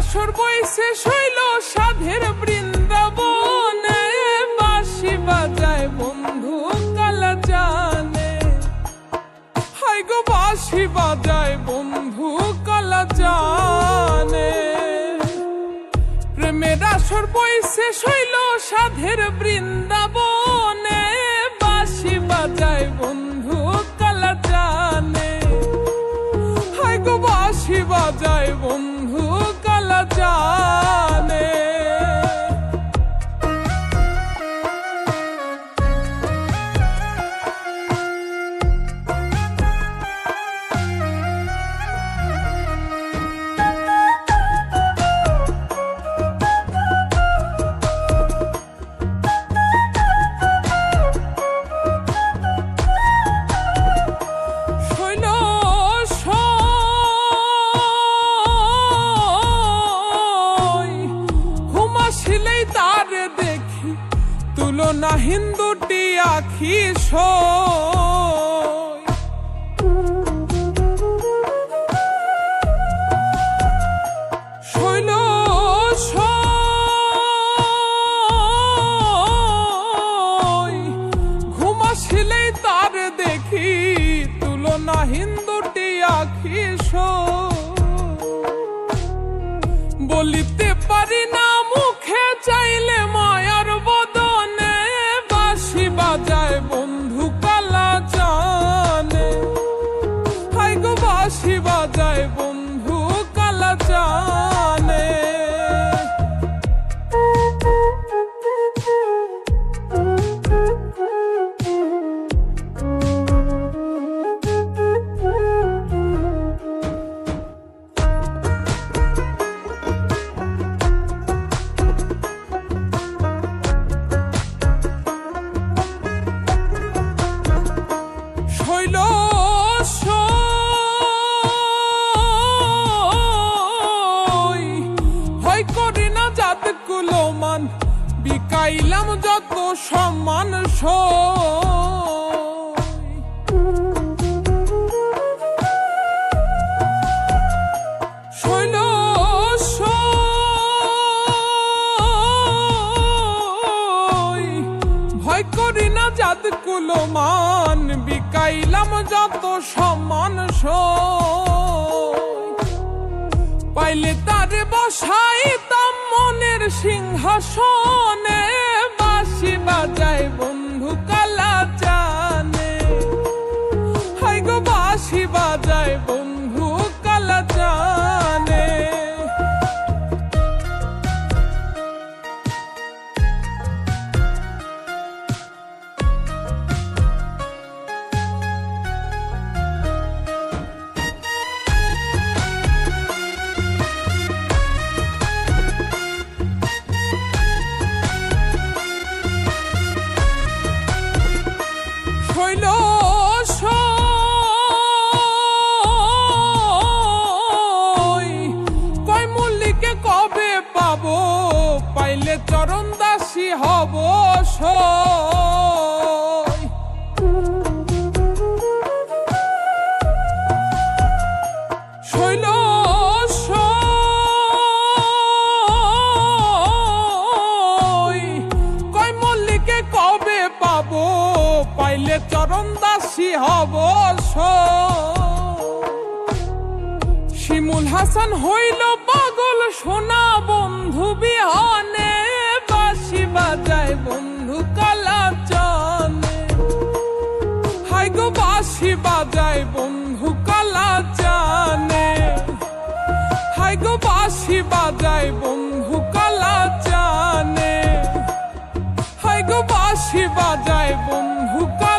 আসর বইছে শৈল সাধের বৃন্দাবনে, বাঁশি বাজায় বন্ধু কালা জানে। হাই গো বাঁশি বাজায় বন্ধু কালা জানে। প্রেমের আসর বইছে শৈল সাধের বৃন্দাবনে, বাঁশি বাজায় বন্ধু কালা জানে। হাই গো বাঁশি বাজায় বন্ধু কালা জানে। তুলনা হিন্দুটি আখি সই, শৈল ঘুমাসিলেই তার দেখি, তুলনা হিন্দুটি আখি সই। বলিতে পারি না মুখে চাইলে মায়ার বদনে, বাঁশি বাজায় বন্ধু কালা জানে। হাই গো বাঁশি বাজায় বন্ধু কালা জানে। ভয় করি না জাত কুলমান, বিকাইলাম যত সম্মান শৈল ভয় করি না জাত কুলমান, বিকাইলাম যত সম্মান পাইলে তারে বসাইতাম মনের সিংহাসনে, বাঁশি বাজায় বন্ধু কালা জানে। হাই গো বাঁশি বাজায় বন্ধু কালা জানে। কয় মল্লিকে কবে পাবো, পাইলে চরণ দাসী হব শৈল কয় মল্লিকে কবে পাবো, পাইলে চরণ দাসী হব শিমুল হাসান হইল পাগল সোনা বন্ধু বিহনে, বাঁশি বাজায় বন্ধু কালা জানে। হাই গো বাঁশি বাজায় বন্ধু কালা জানে। হাই গো বাঁশি বাজায় বন্ধু কালা জানে। হাই গো বাঁশি বাজায় বন্ধু কালা